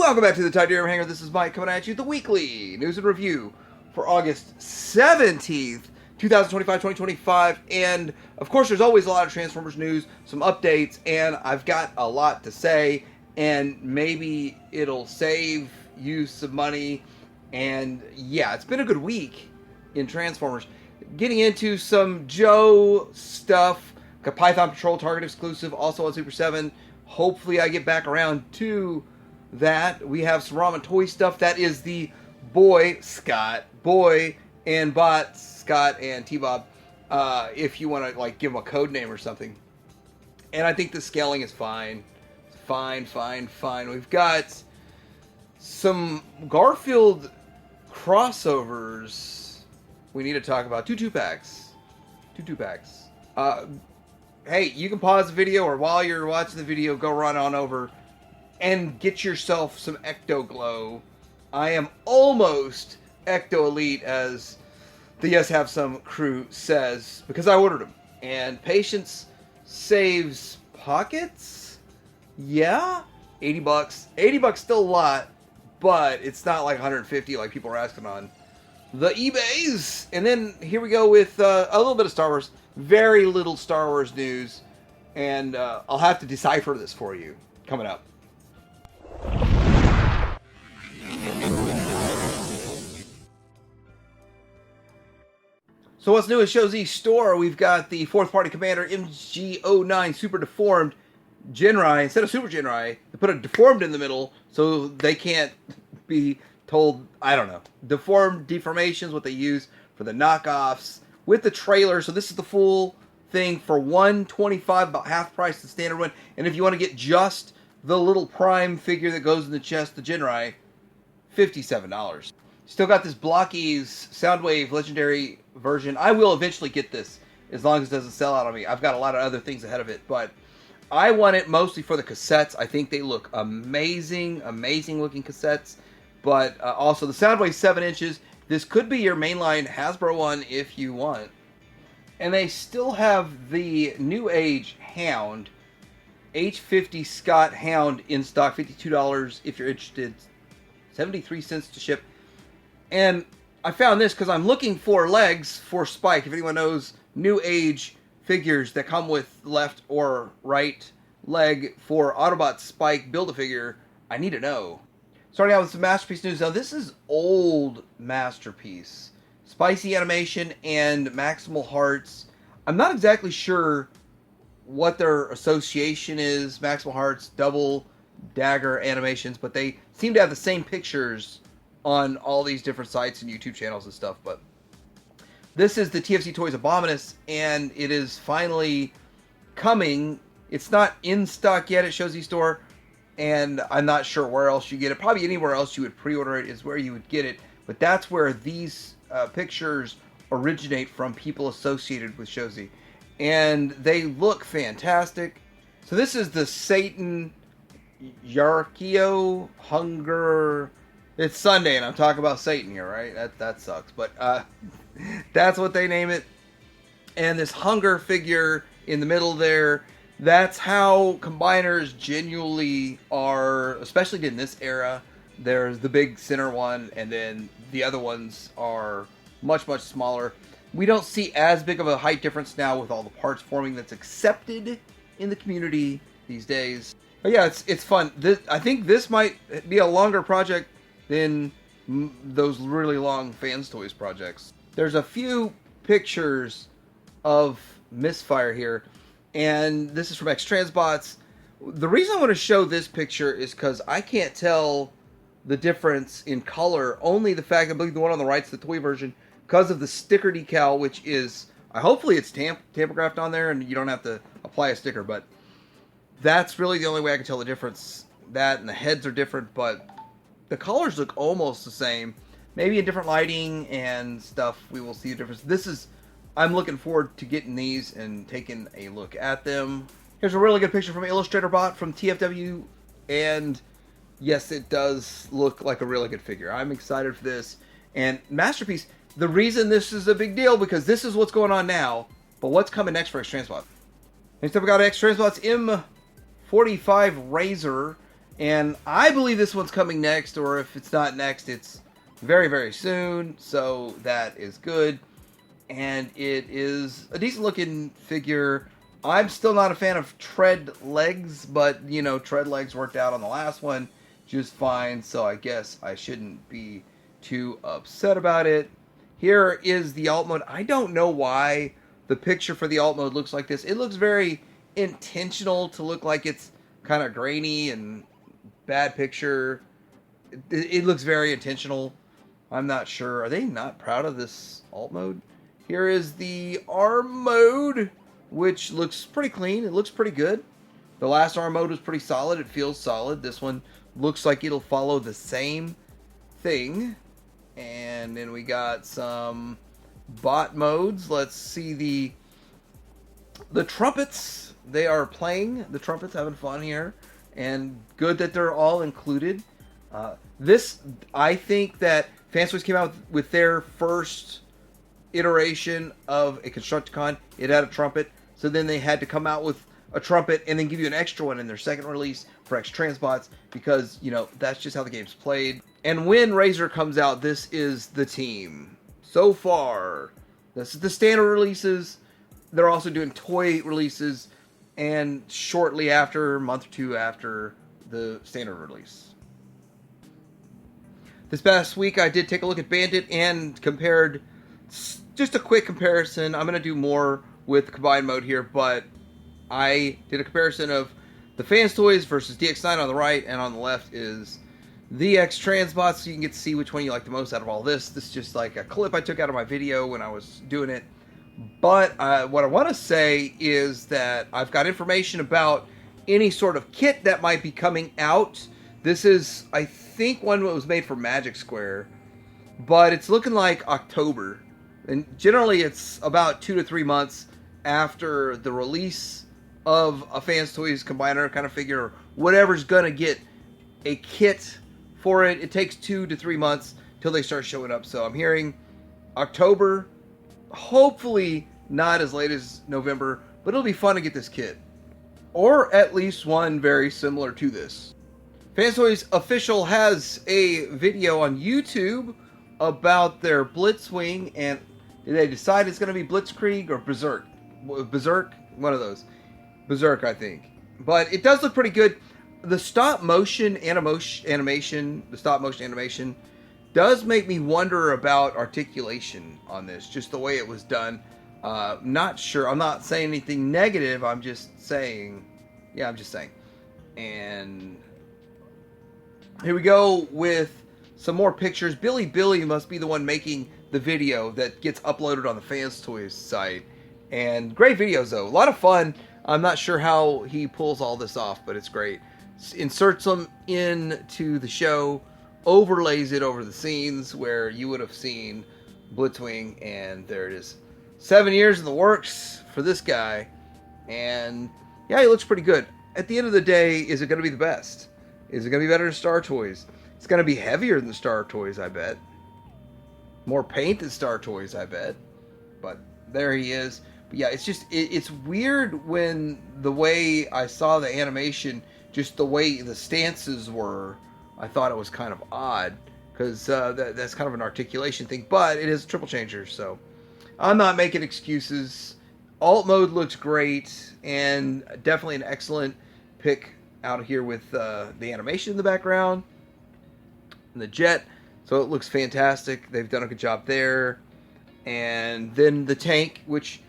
Welcome back to the Titanium Hangar. This is Mike coming at you, the weekly news and review for August 17th, 2025. And, of course, there's always a lot of Transformers news, some updates, and I've got a lot to say, and maybe it'll save you some money. And, yeah, it's been a good week in Transformers. Getting into some Joe stuff, got Python Patrol Target exclusive, also on Super 7. Hopefully I get back around to that. We have some ramen toy stuff. That is the Boy and Bot Scott and T-Bob, if you want to like give them a code name or something. And I think the scaling is fine. Fine. We've got some Garfield crossovers we need to talk about. Two packs. Hey, you can pause the video, or while you're watching the video, go run on over and get yourself some Ecto Glow. I am almost Ecto Elite, as the Yes Have Some crew says, because I ordered them. And patience saves pockets? Yeah? 80 bucks. 80 bucks still a lot, but it's not like 150 like people are asking on the eBays. And then here we go with a little bit of Star Wars. Very little Star Wars news. And I'll have to decipher this for you coming up. So what's new at Show.Z store? We've got the fourth party Commander MG09 Super Deformed Genrai. Instead of Super Genrai, they put a deformed in the middle so they can't be told, I don't know. Deformations, what they use for the knockoffs. With the trailer, so this is the full thing for $125, about half price the standard one. And if you want to get just the little Prime figure that goes in the chest, the Genrai, $57. Still got this Blokees Soundwave Legendary version. I will eventually get this, as long as it doesn't sell out on me. I've got a lot of other things ahead of it, but I want it mostly for the cassettes. I think they look amazing looking cassettes. But also the Soundwave 7 inches. This could be your mainline Hasbro one if you want. And they still have the New Age Hound, H50 Scott Hound in stock, $52 if you're interested, 73 cents to ship. And I found this because I'm looking for legs for Spike. If anyone knows New Age figures that come with left or right leg for Autobot Spike Build-A-Figure, I need to know. Starting out with some Masterpiece news. Now, this is old Masterpiece. Spicy Animation and Maximal Hearts. I'm not exactly sure what their association is. Maximal Hearts, Double Dagger Animations, but they seem to have the same pictures on all these different sites and YouTube channels and stuff. But this is the TFC Toys Abominus, and it is finally coming. It's not in stock yet at Show.Z store, and I'm not sure where else you get it. Probably anywhere else you would pre-order it is where you would get it. But that's where these pictures originate from, people associated with Show.Z. And they look fantastic. So this is the Satan Yarkio Hunger. It's Sunday and I'm talking about Satan here, right? That sucks. But that's what they name it. And this Hunger figure in the middle there. That's how combiners genuinely are, especially in this era. There's the big center one, and then the other ones are much smaller. We don't see as big of a height difference now with all the parts forming that's accepted in the community these days. But yeah, it's fun. I think this might be a longer project than those really long Fans Toys projects. There's a few pictures of Misfire here, and this is from X-Transbots. The reason I want to show this picture is because I can't tell the difference in color. Only the fact, I believe the one on the right is the toy version, because of the sticker decal, which is, hopefully it's tamper-graphed on there and you don't have to apply a sticker, but that's really the only way I can tell the difference. That and the heads are different, but the colors look almost the same. Maybe in different lighting and stuff we will see a difference. I'm looking forward to getting these and taking a look at them. Here's a really good picture from Illustrator Bot from TFW, and yes, it does look like a really good figure. I'm excited for this. And Masterpiece, the reason this is a big deal, because this is what's going on now, but what's coming next for X-Transbots? Next up we got X-Transbots M45 Razor, And I believe this one's coming next, or if it's not next, it's very, very soon. So that is good. And it is a decent looking figure. I'm still not a fan of tread legs, but, you know, tread legs worked out on the last one just fine. So I guess I shouldn't be too upset about it. Here is the alt mode. I don't know why the picture for the alt mode looks like this. It looks very intentional to look like it's kind of grainy and bad picture. It looks very intentional. I'm not sure. Are they not proud of this alt mode? Here is the arm mode, which looks pretty clean. It looks pretty good. The last arm mode was pretty solid. It feels solid. This one looks like it'll follow the same thing. And then we got some bot modes. Let's see the trumpets. They are playing the trumpets, having fun here. And good that they're all included. I think that Fantoys came out with their first iteration of a Constructicon. It had a trumpet, so then they had to come out with a trumpet and then give you an extra one in their second release for X-Transbots, because, you know, that's just how the game's played. And when Razor comes out, this is the team. So far, this is the standard releases. They're also doing toy releases, and shortly after, a month or two after the standard release. This past week, I did take a look at Bandit and compared, just a quick comparison. I'm going to do more with combined mode here, but I did a comparison of the Fans Toys versus DX9 on the right, and on the left is the X-Transbots, so you can get to see which one you like the most out of all this. This is just like a clip I took out of my video when I was doing it. But what I want to say is that I've got information about any sort of kit that might be coming out. This is, I think, one that was made for Magic Square, but it's looking like October. And generally it's about 2 to 3 months after the release of a Fans Toys Combiner kind of figure, or whatever's going to get a kit for it. It takes 2 to 3 months till they start showing up. So I'm hearing October, hopefully not as late as November, but it'll be fun to get this kit. Or at least one very similar to this. Fans Toys Official has a video on YouTube about their Blitzwing, and they decide it's going to be Blitzkrieg or Berserk. Berserk? One of those. Berserk, I think. But it does look pretty good. The stop motion animation does make me wonder about articulation on this, just the way it was done. Not sure. I'm not saying anything negative. I'm just saying. Yeah, I'm just saying. And here we go with some more pictures. Billy must be the one making the video that gets uploaded on the Fans Toys site. And great videos, though. A lot of fun. I'm not sure how he pulls all this off, but it's great. Inserts them into the show, overlays it over the scenes where you would have seen Blitzwing, and there it is. 7 years in the works for this guy. And yeah, he looks pretty good. At the end of the day, is it going to be the best? Is it going to be better than Star Toys? It's going to be heavier than Star Toys, I bet. More paint than Star Toys, I bet. But there he is. But yeah, it's just, it's weird when the way I saw the animation, just the way the stances were, I thought it was kind of odd. Because that's kind of an articulation thing. But it is a triple changer, so I'm not making excuses. Alt mode looks great, and definitely an excellent pick out here with the animation in the background and the jet, so it looks fantastic. They've done a good job there. And then the tank, which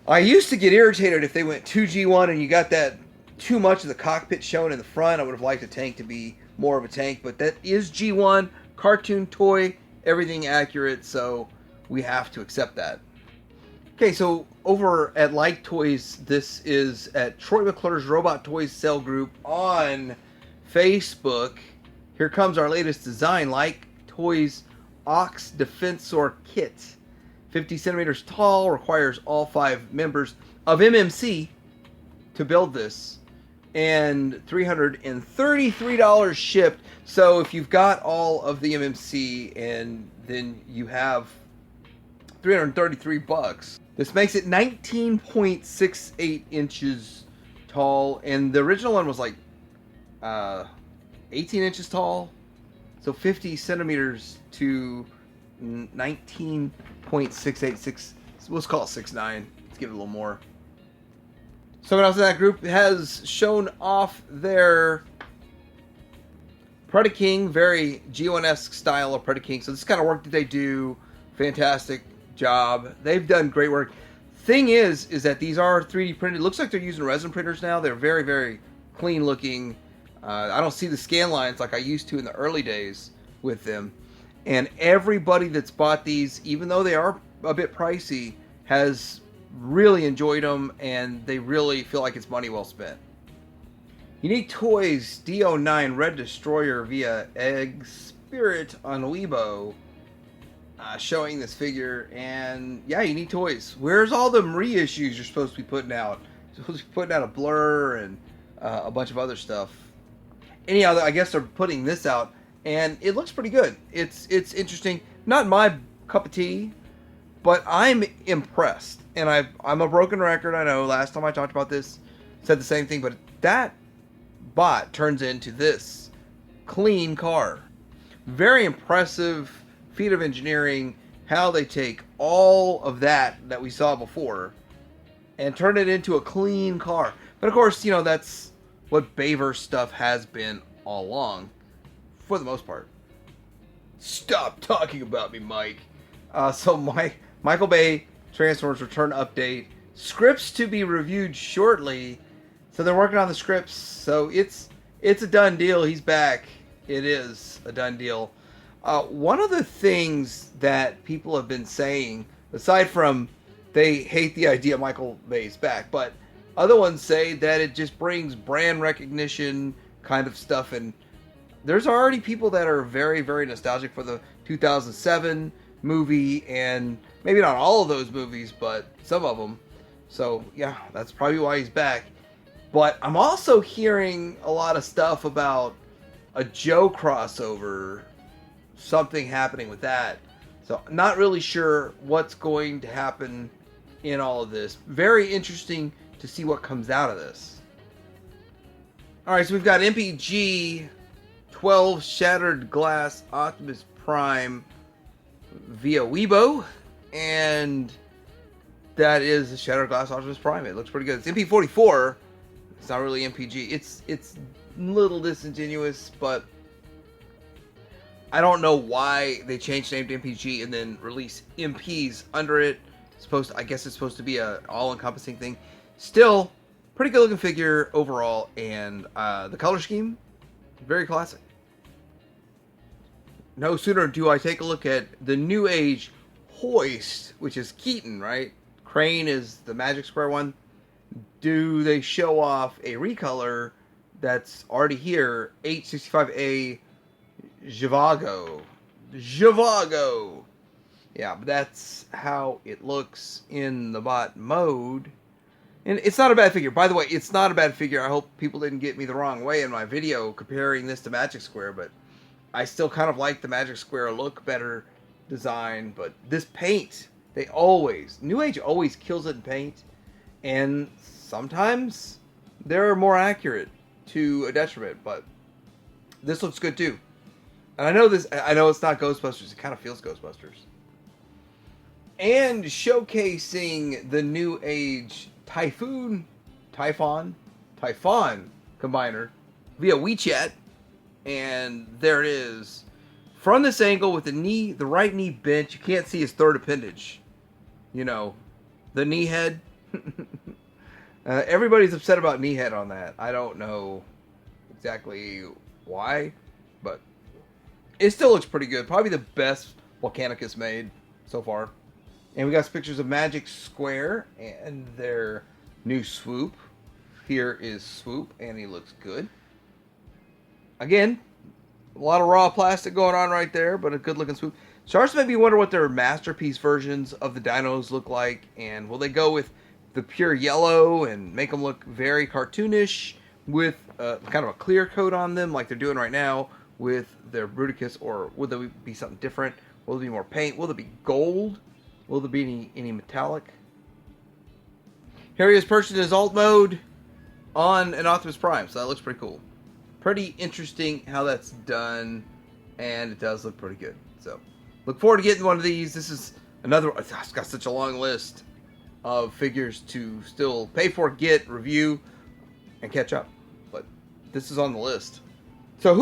I used to get irritated if they went 2G1 and you got that too much of the cockpit shown in the front. I would have liked the tank to be more of a tank, but that is G1, cartoon toy, everything accurate, so we have to accept that. Okay, so over at Like Toys, this is at Troy McClure's Robot Toys Cell Group on Facebook. Here comes our latest design, Like Toys Ox Defensor Kit. 50 centimeters tall, requires all 5 members of MMC to build this. And $333 shipped. So if you've got all of the MMC, and then you have $333. This makes it 19.68 inches tall, and the original one was like, 18 inches tall, so 50 centimeters to 19.686. Let's call it 6'9". Let's give it a little more. Someone else in that group has shown off their Predaking, very G1-esque style of Predaking. So this kind of work that they do, fantastic job. They've done great work. Thing is that these are 3D printed. It looks like they're using resin printers now. They're very, very clean looking. I don't see the scan lines like I used to in the early days with them. And everybody that's bought these, even though they are a bit pricey, has really enjoyed them, and they really feel like it's money well spent. Unique Toys D09 Red Destroyer via Egg Spirit on Weibo, showing this figure. And yeah, Unique Toys. Where's all the reissues you're supposed to be putting out? You're supposed to be putting out a Blur and a bunch of other stuff. Anyhow, I guess they're putting this out, and it looks pretty good. It's interesting. Not my cup of tea, but I'm impressed. And I'm a broken record, I know. Last time I talked about this, said the same thing. But that bot turns into this clean car. Very impressive feat of engineering. How they take all of that we saw before and turn it into a clean car. But of course, you know, that's what Bayverse stuff has been all along, for the most part. Stop talking about me, Mike. Michael Bay Transformers Return update. Scripts to be reviewed shortly. So they're working on the scripts. So it's a done deal. He's back. It is a done deal. One of the things that people have been saying, aside from they hate the idea Michael Bay's back, but other ones say that it just brings brand recognition kind of stuff. And there's already people that are very, very nostalgic for the 2007 movie, and maybe not all of those movies, but some of them. So yeah, that's probably why he's back. But I'm also hearing a lot of stuff about a Joe crossover, something happening with that. So not really sure what's going to happen in all of this. Very interesting to see what comes out of this. Alright, so we've got MPG 12 Shattered Glass Optimus Prime via Weibo, and that is the Shattered Glass Optimus Prime. It looks pretty good. It's MP44. It's not really MPG. It's a little disingenuous, but I don't know why they changed the name to MPG and then release MPs under it. I guess it's supposed to be an all-encompassing thing. Still, pretty good looking figure overall, and the color scheme, very classic. No sooner do I take a look at the New Age Hoist, which is Keaton, right? Crane is the Magic Square one. Do they show off a recolor that's already here? 865A Zhivago. Yeah, but that's how it looks in the bot mode. And it's not a bad figure. By the way, it's not a bad figure. I hope people didn't get me the wrong way in my video comparing this to Magic Square, but I still kind of like the Magic Square look better design. But this paint, New Age always kills it in paint, and sometimes they're more accurate to a detriment, but this looks good too. And I know it's not Ghostbusters, it kind of feels Ghostbusters. And showcasing the New Age Typhon combiner via WeChat, and there it is. From this angle with the right knee bent, you can't see his third appendage. You know, the knee head. Everybody's upset about knee head on that. I don't know exactly why, but it still looks pretty good. Probably the best Volcanicus made so far. And we got some pictures of Magic Square and their new Swoop. Here is Swoop, and he looks good. Again, a lot of raw plastic going on right there, but a good looking Swoop. Starts to make me wonder what their masterpiece versions of the dinos look like, and will they go with the pure yellow and make them look very cartoonish with kind of a clear coat on them like they're doing right now with their Bruticus, or will there be something different? Will there be more paint? Will there be gold? Will there be any metallic? Here he is perched in his alt mode on an Optimus Prime, so that looks pretty cool. pretty interesting how that's done, and it does look pretty good. So, look forward to getting one of these. This is another. It's got such a long list of figures to still pay for, get, review, and catch up. But this is on the list. So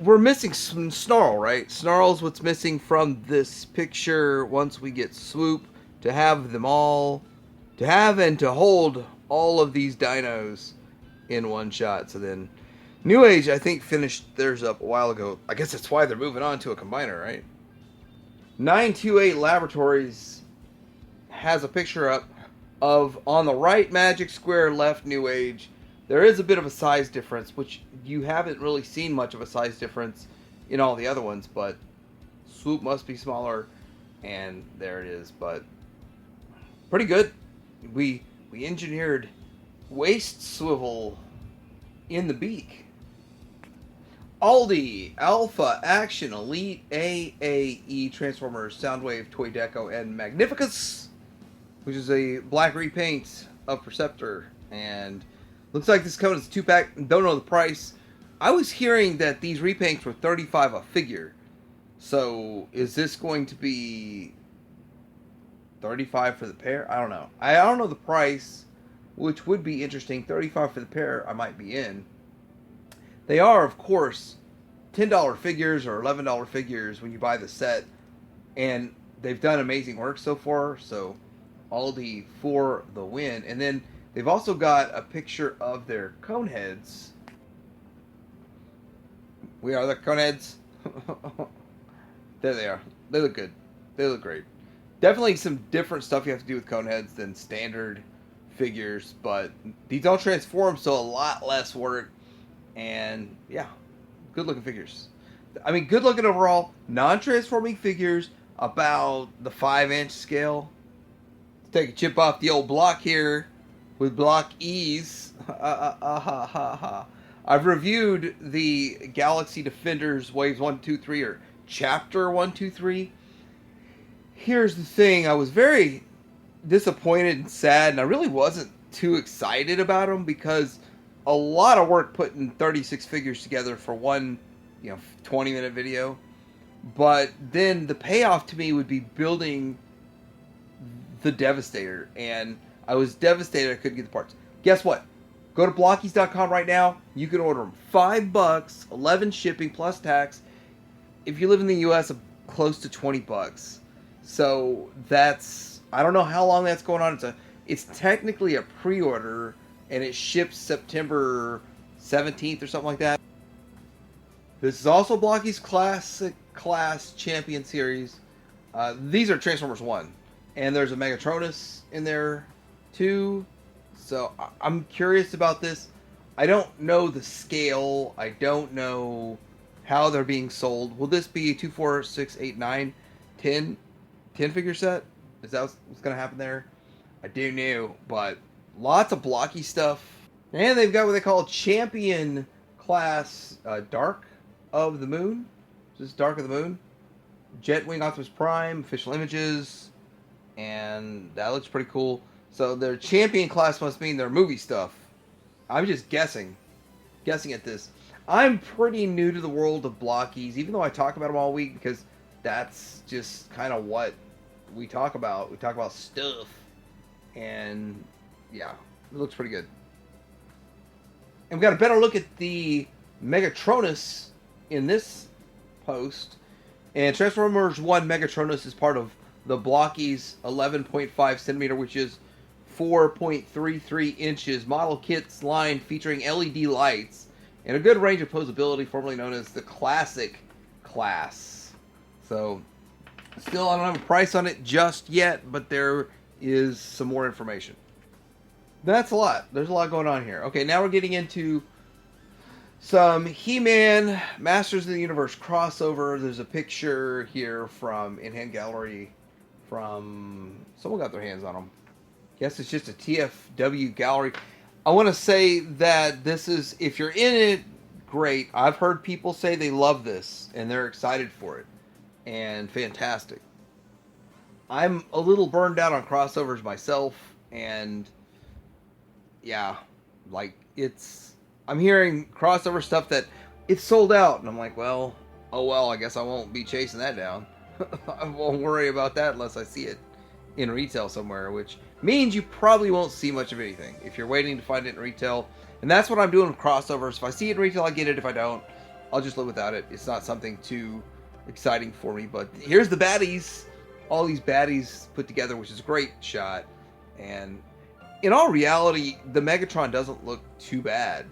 we're missing some Snarl, right? Snarl's what's missing from this picture once we get Swoop to have them all, to have and to hold all of these dinos in one shot. So then New Age, I think, finished theirs up a while ago. I guess that's why they're moving on to a combiner, right? 928 Laboratories has a picture up of, on the right, Magic Square, left, New Age. There is a bit of a size difference, which you haven't really seen much of a size difference in all the other ones, but Swoop must be smaller, and there it is. But pretty good. We engineered waist swivel in the beak. Aldi, Alpha, Action, Elite, AAE, Transformers, Soundwave, Toy Deco, and Magnificus, which is a black repaint of Perceptor. And looks like this comes as a 2-pack. Don't know the price. I was hearing that these repaints were $35 a figure. So is this going to be $35 for the pair? I don't know. I don't know the price, which would be interesting. $35 for the pair, I might be in. They are, of course, $10 figures or $11 figures when you buy the set. And they've done amazing work so far. So Aldi for the win. And then they've also got a picture of their Coneheads. We are the Coneheads. There they are. They look good. They look great. Definitely some different stuff you have to do with Coneheads than standard figures. But these don't transform, so a lot less work. And yeah, good looking figures. I mean, good looking overall. Non-transforming figures about the 5-inch scale. Let's take a chip off the old block here with Blokees. I've reviewed the Galaxy Defenders Waves 1, 2, 3, or Chapter 1, 2, 3. Here's the thing. I was very disappointed and sad, and I really wasn't too excited about them because a lot of work putting 36 figures together for one, 20-minute video. But then the payoff to me would be building the Devastator, and I was devastated I couldn't get the parts. Guess what? Go to Blokees.com right now. You can order them. $5, 11 shipping plus tax. If you live in the U.S., close to $20. So that's, I don't know how long that's going on. It's technically a pre-order, and it ships September 17th or something like that. This is also Blokees Classic Class Champion Series. These are Transformers 1. And there's a Megatronus in there too. So I'm curious about this. I don't know the scale. I don't know how they're being sold. Will this be 2, 4, 6, 8, 9, 10 figure set? Is that what's going to happen there? I do know, but lots of blocky stuff. And they've got what they call Champion Class Dark of the Moon. This is Dark of the Moon. Jetwing Optimus Prime, official images. And that looks pretty cool. So their Champion Class must mean their movie stuff. I'm just guessing at this. I'm pretty new to the world of Blokees, even though I talk about them all week, because that's just kind of what we talk about. We talk about stuff. And yeah, it looks pretty good. And we got a better look at the Megatronus in this post. And Transformers 1 Megatronus is part of the Blokees 11.5 centimeter, which is 4.33 inches model kits line featuring LED lights and a good range of posability, formerly known as the Classic Class. So, still I don't have a price on it just yet, but there is some more information. That's a lot. There's a lot going on here. Okay, now we're getting into some He-Man Masters of the Universe crossover. There's a picture here from In-Hand Gallery from... someone got their hands on them. Guess it's just a TFW gallery. I want to say that this is, if you're in it, great. I've heard people say they love this and they're excited for it. And fantastic. I'm a little burned out on crossovers myself, and yeah, like I'm hearing crossover stuff that it's sold out, and I'm like, well, oh well, I guess I won't be chasing that down. I won't worry about that unless I see it in retail somewhere, which means you probably won't see much of anything if you're waiting to find it in retail. And that's what I'm doing with crossovers. If I see it in retail, I get it. If I don't, I'll just live without it. It's not something too exciting for me. But here's the baddies. All these baddies put together, which is a great shot. And in all reality, the Megatron doesn't look too bad.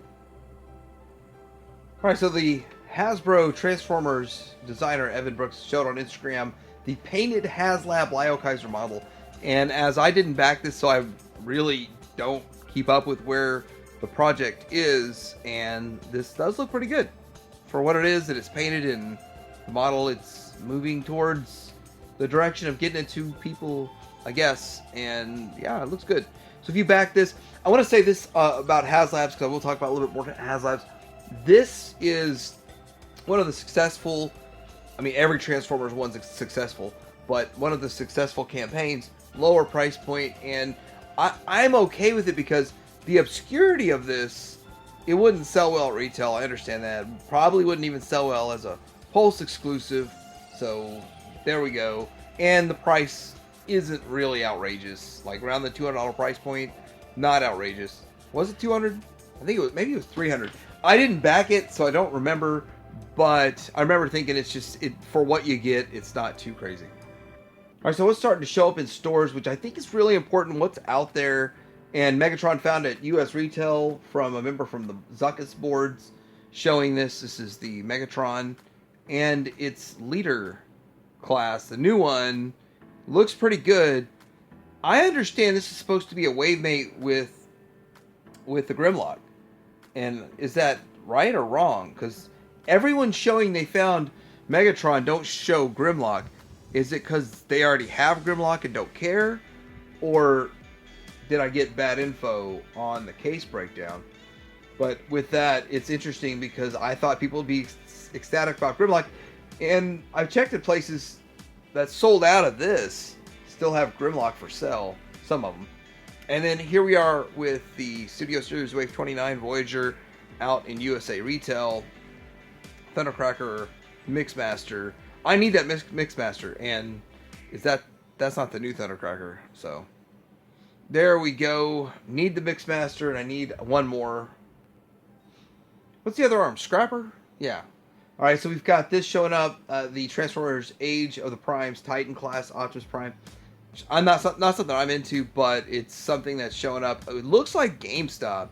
Alright, so the Hasbro Transformers designer Evan Brooks showed on Instagram the painted Haslab Lioiser model. And as I didn't back this, so I really don't keep up with where the project is, and this does look pretty good for what it is that it's painted, and the model, it's moving towards the direction of getting it to people, I guess, and yeah, it looks good. So if you back this, I want to say this about Haslabs, because I will talk about a little bit more Haslabs. This is one of the successful, I mean, every Transformers one's successful, but one of the successful campaigns, lower price point, and I'm okay with it because the obscurity of this, it wouldn't sell well at retail. I understand that. Probably wouldn't even sell well as a Pulse exclusive. So there we go. And the price isn't really outrageous. Like around the $200 price point, not outrageous. Was it 200? I think it was, maybe it was 300. I didn't back it, so I don't remember. But I remember thinking it's just, for what you get, it's not too crazy. Alright, so what's starting to show up in stores, which I think is really important, what's out there. And Megatron found at US retail from a member from the Zuckus boards showing this. This is the Megatron and its leader class. The new one looks pretty good. I understand this is supposed to be a wave mate with the Grimlock. And is that right or wrong? Because everyone's showing they found Megatron don't show Grimlock. Is it because they already have Grimlock and don't care? Or did I get bad info on the case breakdown? But with that, it's interesting because I thought people would be ecstatic about Grimlock. And I've checked at places that sold out of this still have Grimlock for sale. Some of them. And then here we are with the Studio Series Wave 29 Voyager out in USA retail. Thundercracker Mixmaster. I need that Mixmaster, and that's not the new Thundercracker. So there we go. Need the Mixmaster, and I need one more. What's the other arm? Scrapper? Yeah. All right, so we've got this showing up. The Transformers Age of the Primes Titan class Optimus Prime. I'm not something I'm into, but it's something that's showing up. It looks like GameStop.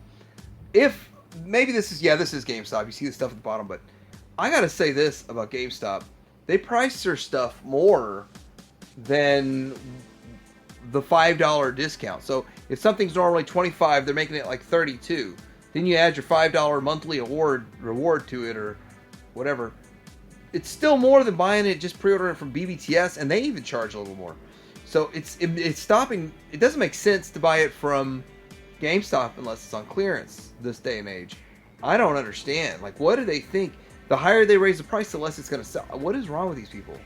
If maybe this is GameStop. You see the stuff at the bottom, but I gotta say this about GameStop. They price their stuff more than the $5 discount. So if something's normally $25, they're making it like $32. Then you add your $5 monthly reward to it or whatever. It's still more than buying it, just pre-ordering it from BBTS, and they even charge a little more. So it's stopping. It doesn't make sense to buy it from GameStop unless it's on clearance this day and age. I don't understand. Like, what do they think? The higher they raise the price, the less it's going to sell. What is wrong with these people?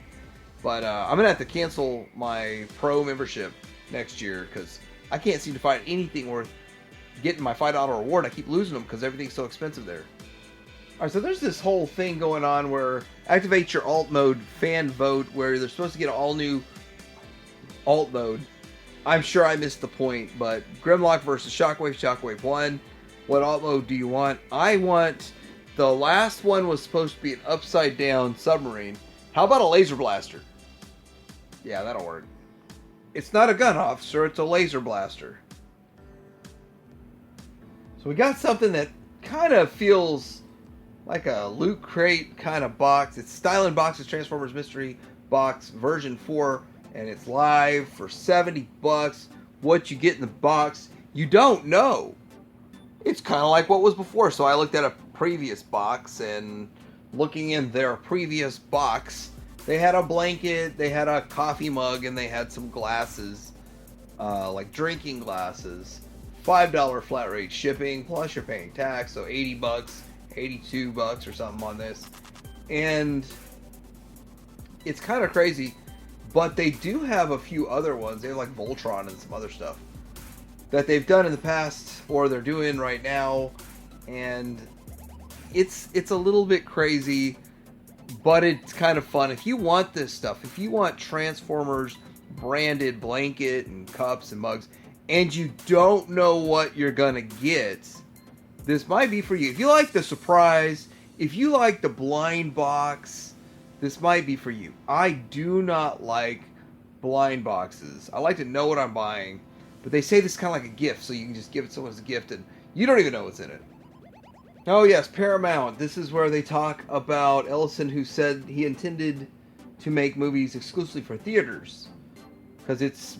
But I'm going to have to cancel my Pro membership next year because I can't seem to find anything worth getting my $5 reward. I keep losing them because everything's so expensive there. Alright, so there's this whole thing going on where activate your alt mode fan vote where they're supposed to get an all new alt mode. I'm sure I missed the point, but Grimlock versus Shockwave, Shockwave 1. What alt mode do you want? I want... The last one was supposed to be an upside down submarine. How about a laser blaster? Yeah, that'll work. It's not a gun officer, it's a laser blaster. So we got something that kind of feels like a loot crate kind of box. It's Styling Box's Transformers Mystery Box version 4, and it's live for $70. What you get in the box, you don't know. It's kind of like what was before. So I looked at a previous box, and looking in their previous box, they had a blanket, they had a coffee mug, and they had some glasses, like drinking glasses. $5 flat rate shipping, plus you're paying tax, so $80, $82 or something on this. And it's kind of crazy, but they do have a few other ones. They have like Voltron and some other stuff that they've done in the past, or they're doing right now. and it's a little bit crazy, but it's kind of fun. If you want this stuff, if you want Transformers branded blanket and cups and mugs, and you don't know what you're gonna get, this might be for you. If you like the surprise, if you like the blind box, this might be for you. I do not like blind boxes. I like to know what I'm buying, but they say this is kind of like a gift, so you can just give it to someone as a gift, and you don't even know what's in it. Oh yes, Paramount. This is where they talk about Ellison, who said he intended to make movies exclusively for theaters, because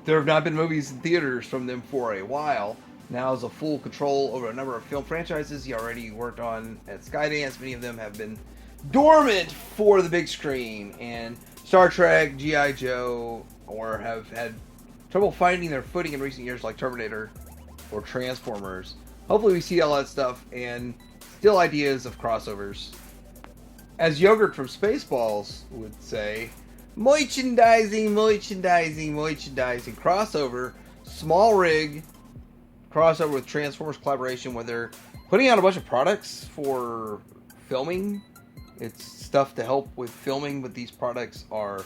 there have not been movies in theaters from them for a while. Now has a full control over a number of film franchises he already worked on at Skydance. Many of them have been dormant for the big screen, and Star Trek, G.I. Joe, or have had trouble finding their footing in recent years, like Terminator or Transformers. Hopefully we see all that stuff, and still ideas of crossovers. As Yogurt from Spaceballs would say, merchandising, merchandising, merchandising. Crossover, Small Rig, crossover with Transformers collaboration, where they're putting out a bunch of products for filming. It's stuff to help with filming, but these products are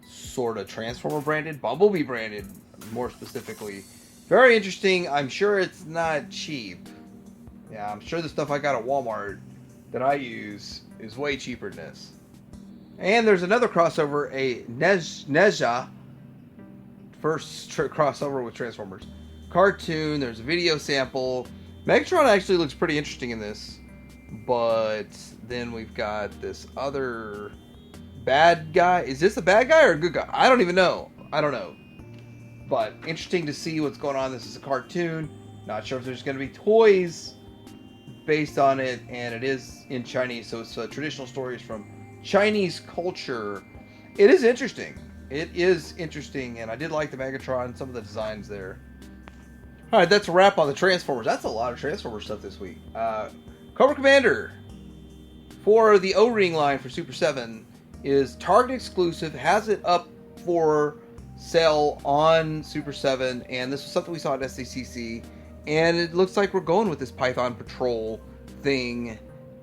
sort of Transformer branded, Bumblebee branded, more specifically. Very interesting. I'm sure it's not cheap. Yeah, I'm sure the stuff I got at Walmart that I use is way cheaper than this. And there's another crossover, a Neca, first crossover with Transformers cartoon. There's a video sample. Megatron actually looks pretty interesting in this, but then we've got this other bad guy. Is this a bad guy or a good guy? I don't even know. I don't know. But interesting to see what's going on. This is a cartoon. Not sure if there's going to be toys based on it, and it is in Chinese, so it's traditional stories from Chinese culture. It is interesting. It is interesting, and I did like the Megatron, some of the designs there. Alright, that's a wrap on the Transformers. That's a lot of Transformers stuff this week. Cobra Commander for the O-Ring line for Super 7 is Target exclusive, has it up for sale on Super 7, and this was something we saw at SDCC, and it looks like we're going with this Python Patrol thing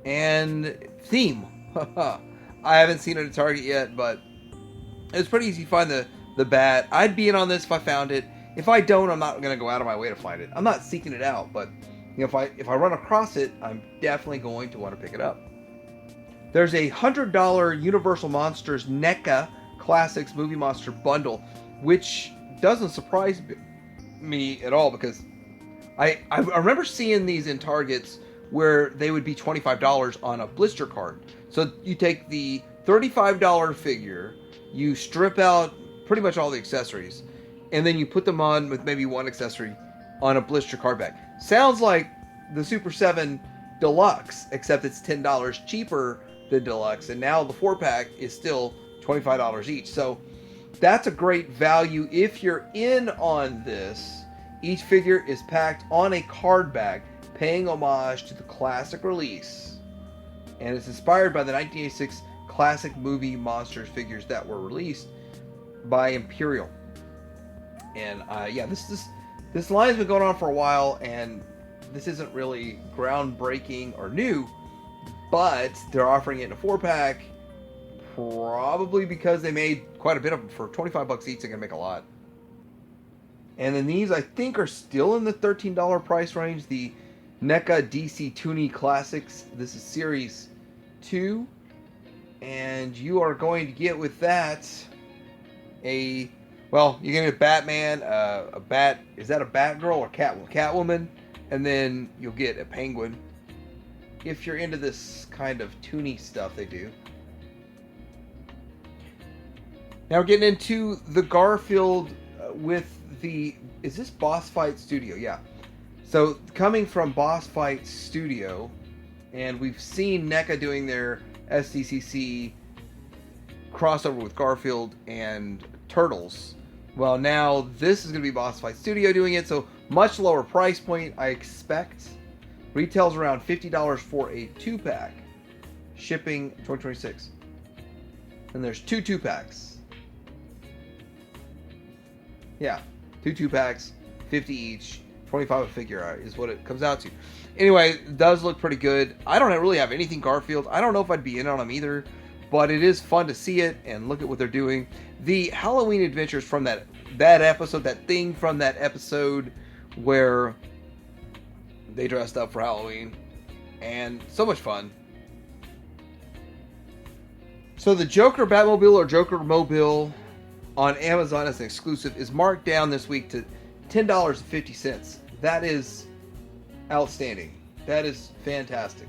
and theme. I haven't seen it at Target yet, but it's pretty easy to find the bat. I'd be in on this if I found it. If I don't, I'm not going to go out of my way to find it. I'm not seeking it out, but you know, if I run across it, I'm definitely going to want to pick it up. There's a $100 Universal Monsters NECA Classics Movie Monster Bundle, which doesn't surprise me at all, because I remember seeing these in Targets where they would be $25 on a blister card. So you take the $35 figure, you strip out pretty much all the accessories, and then you put them on with maybe one accessory on a blister card back. Sounds like the Super 7 Deluxe, except it's $10 cheaper than Deluxe, and now the 4-pack is still $25 each. So that's a great value if you're in on this. Each figure is packed on a card back, paying homage to the classic release, and it's inspired by the 1986 classic movie Monsters figures that were released by Imperial. And yeah, this line's been going on for a while, and this isn't really groundbreaking or new, but they're offering it in a 4-pack, probably because they made quite a bit of them. For $25 each, they're gonna make a lot. And then these, I think, are still in the $13 price range. The NECA DC Toonie Classics. This is Series 2. And you are going to get with that well, you're going to get Batman, a Bat... Is that a Batgirl or Catwoman? And then you'll get a Penguin. If you're into this kind of Toonie stuff they do. Now we're getting into the Garfield with the... Is this Boss Fight Studio? Yeah. So, coming from Boss Fight Studio, and we've seen NECA doing their SDCC crossover with Garfield and Turtles. Well, now this is going to be Boss Fight Studio doing it, so much lower price point, I expect. Retails around $50 for a 2-pack. Shipping 2026. And there's 2 2-packs. Yeah, 2 2-packs, 50 each, $25 a figure is what it comes out to. Anyway, it does look pretty good. I don't really have anything Garfield. I don't know if I'd be in on them either, but it is fun to see it and look at what they're doing. The Halloween adventures from that episode, that thing from that episode where they dressed up for Halloween, and so much fun. So the Joker Batmobile or Joker Mobile on Amazon as an exclusive is marked down this week to $10.50. That is outstanding. That is fantastic.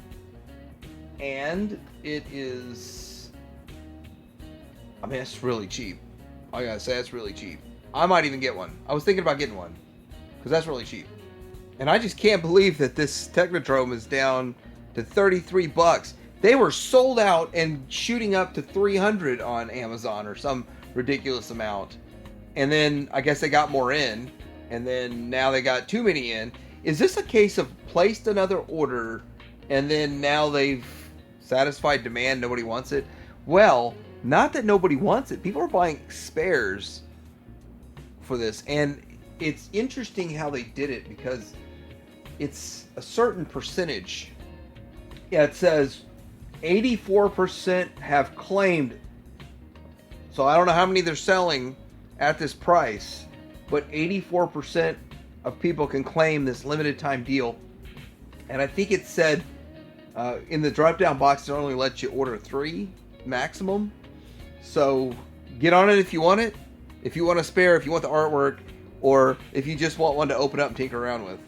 And it is, I mean, it's really cheap. I gotta say, it's really cheap. I might even get one. I was thinking about getting one because that's really cheap. And I just can't believe that this Technodrome is down to $33. They were sold out and shooting up to $300 on Amazon or some ridiculous amount. And then I guess they got more in, and then now they got too many in. Is this a case of placed another order and then now they've satisfied demand, nobody wants it? Well, not that nobody wants it. People are buying spares for this, and it's interesting how they did it because it's a certain percentage. Yeah, it says 84% have claimed. So I don't know how many they're selling at this price, but 84% of people can claim this limited time deal. And I think it said in the drop down box it only lets you order 3 maximum. So get on it if you want it. If you want a spare, if you want the artwork, or if you just want one to open up and tinker around with.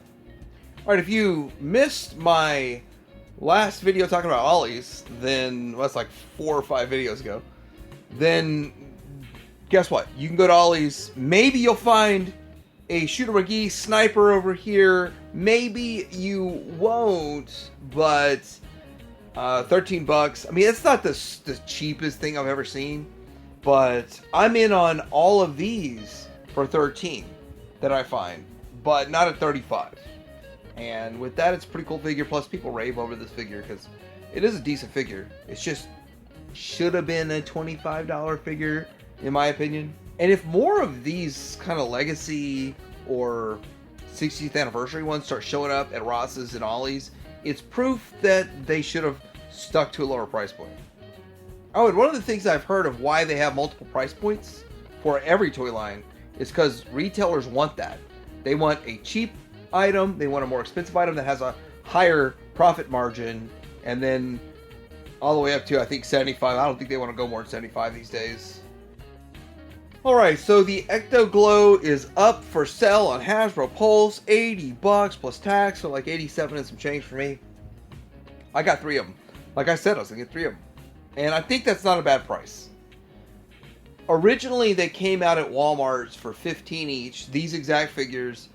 Alright, if you missed my last video talking about ollies, then well, that's like 4 or 5 videos ago, then guess what? You can go to ollies. Maybe you'll find a Shooter McGee sniper over here. Maybe you won't, but $13. I mean, it's not the cheapest thing I've ever seen, but I'm in on all of these for $13 that I find, but not at $35. And with that, it's a pretty cool figure. Plus, people rave over this figure because it is a decent figure. It's just should have been a $25 figure, in my opinion. And if more of these kind of legacy or 60th anniversary ones start showing up at Ross's and Ollie's, it's proof that they should have stuck to a lower price point. Oh, and one of the things I've heard of why they have multiple price points for every toy line is because retailers want that. They want a cheap item, they want a more expensive item that has a higher profit margin, and then all the way up to, I think, 75. I don't think they want to go more than 75 these days. Alright, so the Ecto Glow is up for sale on Hasbro Pulse, $80 plus tax, so like 87 and some change for me. I got 3 of them. Like I said, I was going to get 3 of them. And I think that's not a bad price. Originally, they came out at Walmart's for $15 each, these exact figures,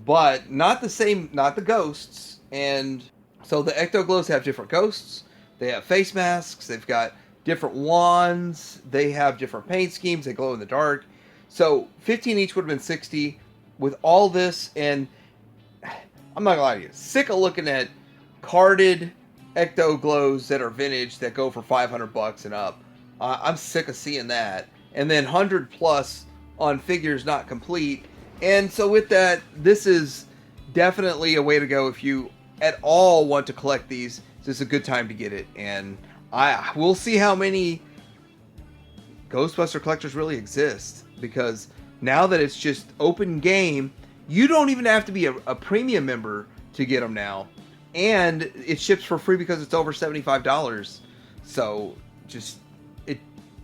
but not the same, not the ghosts. And so the Ecto Glows have different ghosts, they have face masks, they've got different wands, they have different paint schemes, they glow in the dark. So 15 each would have been 60 with all this, and I'm not gonna lie to you, sick of looking at carded Ecto Glows that are vintage that go for $500 and up. I'm sick of seeing that. And then 100 plus on figures not complete. And so with that, this is definitely a way to go if you at all want to collect these. This is a good time to get it. And we'll see how many Ghostbuster collectors really exist, because now that it's just open game, you don't even have to be a premium member to get them now, and it ships for free because it's over $75. So just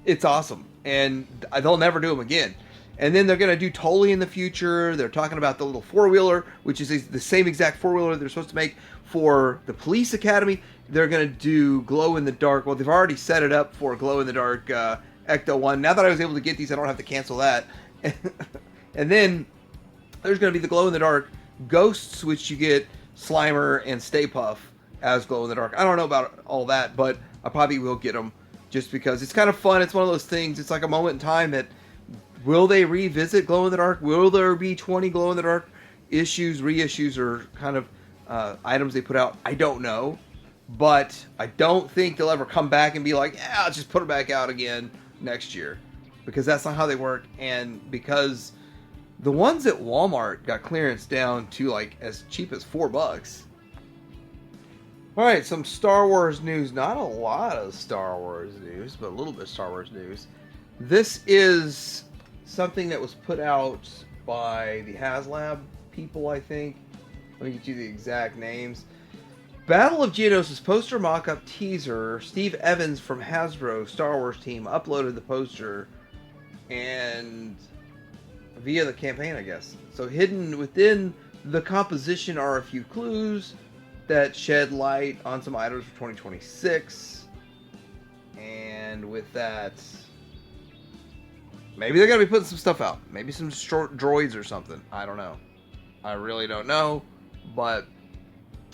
it's awesome, and they'll never do them again. And then they're going to do Tully in the future. They're talking about the little four-wheeler, which is the same exact four-wheeler they're supposed to make for the police academy. They're going to do glow-in-the-dark. Well, they've already set it up for glow-in-the-dark Ecto 1. Now that I was able to get these, I don't have to cancel that. And then there's going to be the glow-in-the-dark ghosts, which you get Slimer and Stay Puft as glow-in-the-dark. I don't know about all that, but I probably will get them just because it's kind of fun. It's one of those things. It's like a moment in time that, will they revisit glow-in-the-dark? Will there be 20 glow-in-the-dark issues, reissues, or kind of items they put out? I don't know. But I don't think they'll ever come back and be like, yeah, I'll just put it back out again next year. Because that's not how they work. And because The ones at Walmart got clearance down to like as cheap as $4. Alright, some Star Wars news. Not a lot of Star Wars news, but a little bit of Star Wars news. This is something that was put out by the Haslab people, I think. Let me get you the exact names. Battle of Geonosis poster mock-up teaser. Steve Evans from Hasbro Star Wars team uploaded the poster and via the campaign, I guess. So hidden within the composition are a few clues that shed light on some items for 2026. And with that, maybe they're going to be putting some stuff out. Maybe some short droids or something. I don't know. I really don't know. But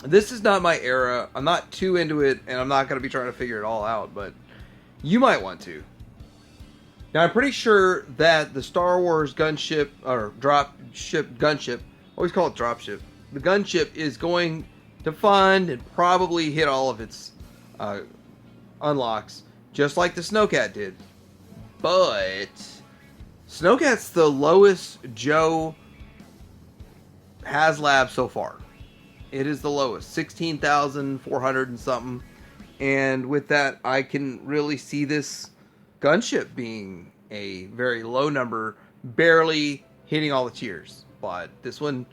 this is not my era. I'm not too into it, and I'm not going to be trying to figure it all out, but you might want to. Now, I'm pretty sure that the Star Wars gunship, or dropship gunship, always call it dropship, the gunship is going to fund and probably hit all of its unlocks, just like the Snowcat did. But Snowcat's the lowest Joe Haslab so far. It is the lowest, 16,400 and something. And with that, I can really see this gunship being a very low number, barely hitting all the tiers. But this one,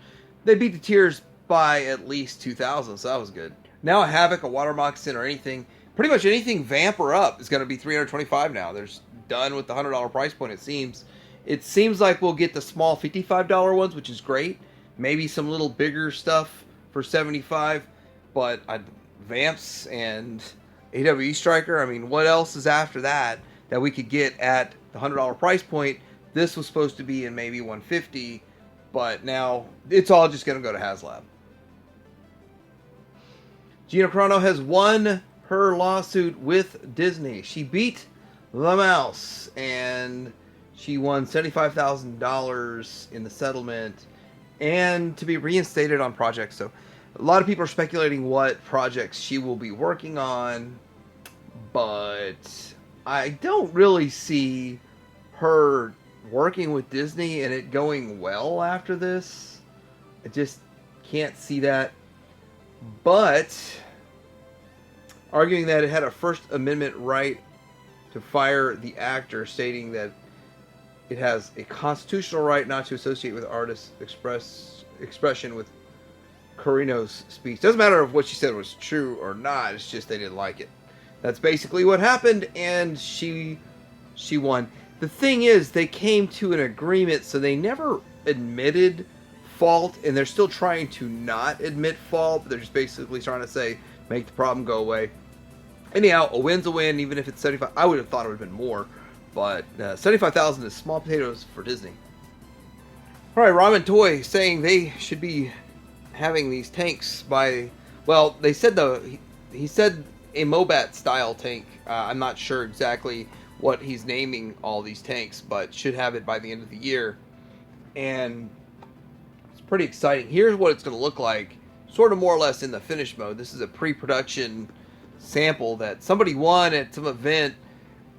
they beat the tiers by at least 2,000, so that was good. Now a Havoc, a Water Moccasin, or anything, pretty much anything Vamp or up is going to be $325 now. They're done with the $100 price point, it seems. It seems like we'll get the small $55 ones, which is great. Maybe some little bigger stuff for $75, but Vamps and AWE Striker, I mean, what else is after that we could get at the $100 price point? This was supposed to be in maybe $150, but now it's all just going to go to Haslab. Gina Carano has won her lawsuit with Disney. She beat the mouse, and she won $75,000 in the settlement and to be reinstated on projects. So a lot of people are speculating what projects she will be working on, but I don't really see her working with Disney and it going well after this. I just can't see that. But arguing that it had a First Amendment right to fire the actor, stating that it has a constitutional right not to associate with artists' expression with Carano's speech. Doesn't matter if what she said was true or not. It's just they didn't like it. That's basically what happened, and she won. The thing is, they came to an agreement, so they never admitted fault, and they're still trying to not admit fault. But they're just basically trying to say, make the problem go away. Anyhow, a win's a win, even if it's 75. I would have thought it would have been more, but 75,000 is small potatoes for Disney. All right, Ramen Toy saying they should be having these tanks by, well, they said he said a Mobat style tank. I'm not sure exactly what he's naming all these tanks, but should have it by the end of the year. And it's pretty exciting. Here's what it's going to look like, sort of more or less in the finish mode. This is a pre-production sample that somebody won at some event.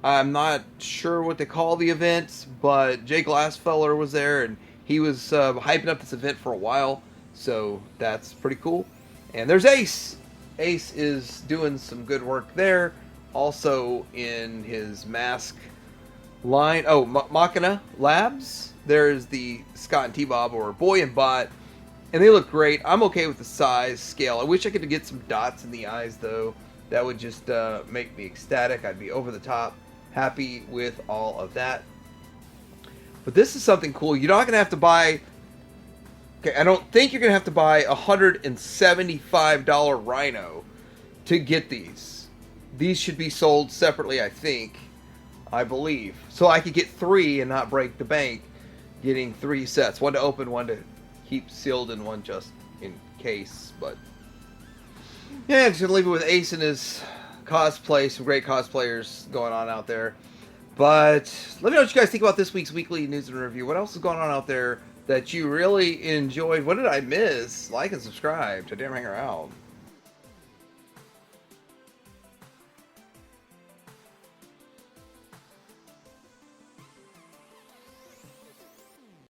I'm not sure what they call the event, but Jay Glassfeller was there, and he was hyping up this event for a while, so that's pretty cool. And there's Ace. Ace is doing some good work there. Also in his mask line, Machina Labs, there's the Scott and T-Bob, or Boy and Bot, and they look great. I'm okay with the size, scale. I wish I could get some dots in the eyes, though. That would just make me ecstatic. I'd be over the top happy with all of that. But this is something cool. You're not going to have to buy... Okay, I don't think you're going to have to buy a $175 Rhino to get these. These should be sold separately, I believe. So I could get 3 and not break the bank, getting 3 sets. One to open, one to keep sealed, and one just in case. But yeah, I'm just going to leave it with Ace and his cosplay. Some great cosplayers going on out there. But let me know what you guys think about this week's weekly news and review. What else is going on out there that you really enjoyed? What did I miss? Like and subscribe to Damn Hanger out.